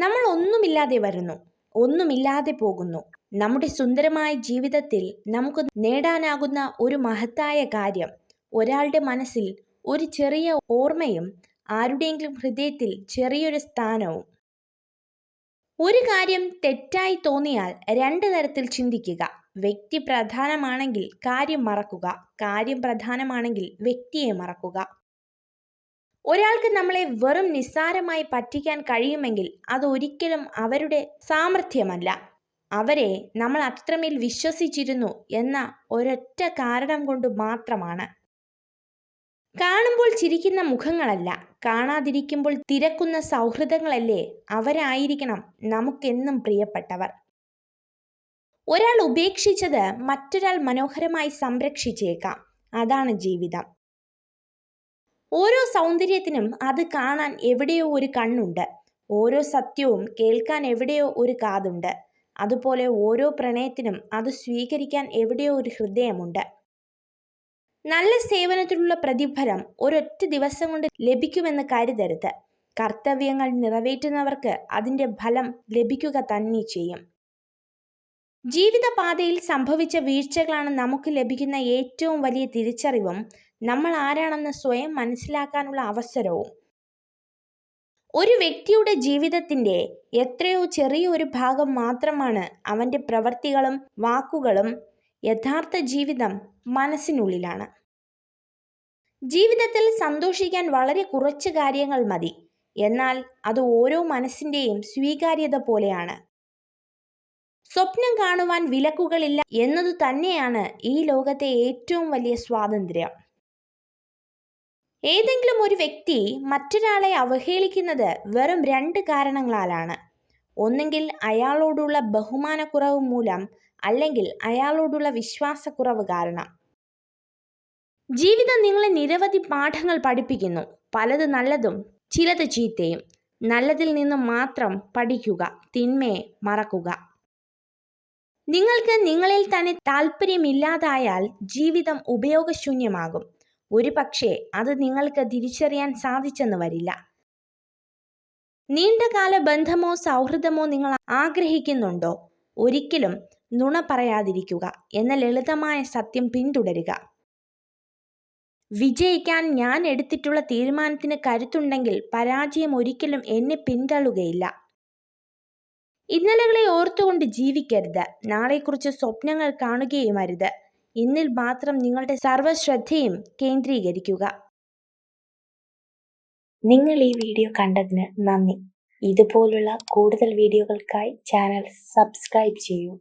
നമ്മൾ ഒന്നുമില്ലാതെ വരുന്നു, ഒന്നുമില്ലാതെ പോകുന്നു. നമ്മുടെ സുന്ദരമായ ജീവിതത്തിൽ നമുക്ക് നേടാനാകുന്ന ഒരു മഹത്തായ കാര്യം, ഒരാളുടെ മനസ്സിൽ ഒരു ചെറിയ ഓർമ്മയും ആരുടെയെങ്കിലും ഹൃദയത്തിൽ ചെറിയൊരു സ്ഥാനവും. ഒരു കാര്യം തെറ്റായി തോന്നിയാൽ രണ്ട് തരത്തിൽ ചിന്തിക്കുക. വ്യക്തി പ്രധാനമാണെങ്കിൽ കാര്യം മറക്കുക, കാര്യം പ്രധാനമാണെങ്കിൽ വ്യക്തിയെ മറക്കുക. ഒരാൾക്ക് നമ്മളെ വെറും നിസ്സാരമായി പറ്റിക്കാൻ കഴിയുമെങ്കിൽ അത് ഒരിക്കലും അവരുടെ സാമർഥ്യമല്ല, അവരെ നമ്മൾ അത്രമേൽ വിശ്വസിച്ചിരുന്നു എന്ന ഒരൊറ്റ കാരണം കൊണ്ട് മാത്രമാണ്. കാണുമ്പോൾ ചിരിക്കുന്ന മുഖങ്ങളല്ല, കാണാതിരിക്കുമ്പോൾ തിരക്കുന്ന സൗഹൃദങ്ങളല്ലേ അവരായിരിക്കണം നമുക്കെന്നും പ്രിയപ്പെട്ടവർ. ഒരാൾ ഉപേക്ഷിച്ചത് മറ്റൊരാൾ മനോഹരമായി സംരക്ഷിച്ചേക്കാം. അതാണ് ജീവിതം. ഓരോ സൗന്ദര്യത്തിനും അത് കാണാൻ എവിടെയോ ഒരു കണ്ണുണ്ട്, ഓരോ സത്യവും കേൾക്കാൻ എവിടെയോ ഒരു കാതുണ്ട്. അതുപോലെ ഓരോ പ്രണയത്തിനും അത് സ്വീകരിക്കാൻ എവിടെയോ ഒരു ഹൃദയമുണ്ട്. നല്ല സേവനത്തിലുള്ള പ്രതിഫലം ഒരൊറ്റ ദിവസം കൊണ്ട് ലഭിക്കുമെന്ന് കരുതരുത്. കർത്തവ്യങ്ങൾ നിറവേറ്റുന്നവർക്ക് അതിൻ്റെ ഫലം ലഭിക്കുക തന്നെ ചെയ്യും. ജീവിതപാതയിൽ സംഭവിച്ച വീഴ്ചകളാണ് നമുക്ക് ലഭിക്കുന്ന ഏറ്റവും വലിയ തിരിച്ചറിവും നമ്മൾ ആരാണെന്ന് സ്വയം മനസ്സിലാക്കാനുള്ള അവസരവും. ഒരു വ്യക്തിയുടെ ജീവിതത്തിൻ്റെ എത്രയോ ചെറിയൊരു ഭാഗം മാത്രമാണ് അവൻ്റെ പ്രവൃത്തികളും വാക്കുകളും. യഥാർത്ഥ ജീവിതം മനസ്സിനുള്ളിലാണ്. ജീവിതത്തിൽ സന്തോഷിക്കാൻ വളരെ കുറച്ച് കാര്യങ്ങൾ മതി, എന്നാൽ അത് ഓരോ മനസ്സിൻ്റെയും സ്വീകാര്യത പോലെയാണ്. സ്വപ്നം കാണുവാൻ വിലക്കുകളില്ല എന്നതു തന്നെയാണ് ഈ ലോകത്തെ ഏറ്റവും വലിയ സ്വാതന്ത്ര്യം. ഏതെങ്കിലും ഒരു വ്യക്തി മറ്റൊരാളെ അവഹേളിക്കുന്നത് വെറും രണ്ട് കാരണങ്ങളാലാണ്. ഒന്നെങ്കിൽ അയാളോടുള്ള ബഹുമാനക്കുറവ് മൂലം, അല്ലെങ്കിൽ അയാളോടുള്ള വിശ്വാസക്കുറവ് കാരണം. ജീവിതം നിങ്ങളെ നിരവധി പാഠങ്ങൾ പഠിപ്പിക്കുന്നു, പലത് നല്ലതും ചിലത് ചീത്തയും. നല്ലതിൽ നിന്ന് മാത്രം പഠിക്കുക, തിന്മയെ മറക്കുക. നിങ്ങൾക്ക് നിങ്ങളിൽ തന്നെ താല്പര്യമില്ലാതായാൽ ജീവിതം ഉപയോഗശൂന്യമാകും. ഒരു പക്ഷേ അത് നിങ്ങൾക്ക് തിരിച്ചറിയാൻ സാധിച്ചെന്ന് വരില്ല. നീണ്ടകാല ബന്ധമോ സൗഹൃദമോ നിങ്ങൾ ആഗ്രഹിക്കുന്നുണ്ടോ? ഒരിക്കലും നുണ പറയാതിരിക്കുക എന്ന ലളിതമായ സത്യം പിന്തുടരുക. വിജയിക്കാൻ ഞാൻ എടുത്തിട്ടുള്ള തീരുമാനത്തിന് കരുത്തുണ്ടെങ്കിൽ പരാജയം ഒരിക്കലും എന്നെ പിന്തള്ളുകയില്ല. ഇന്നലകളെ ഓർത്തുകൊണ്ട് ജീവിക്കരുത്, നാളെക്കുറിച്ച് സ്വപ്നങ്ങൾ കാണുകയും അരുത്. ഇന്നിൽ മാത്രം നിങ്ങളുടെ സർവ്വശ്രദ്ധയും കേന്ദ്രീകരിക്കുക. നിങ്ങൾ ഈ വീഡിയോ കണ്ടതിന് നന്ദി. ഇതുപോലുള്ള കൂടുതൽ വീഡിയോകൾക്കായി ചാനൽ സബ്സ്ക്രൈബ് ചെയ്യൂ.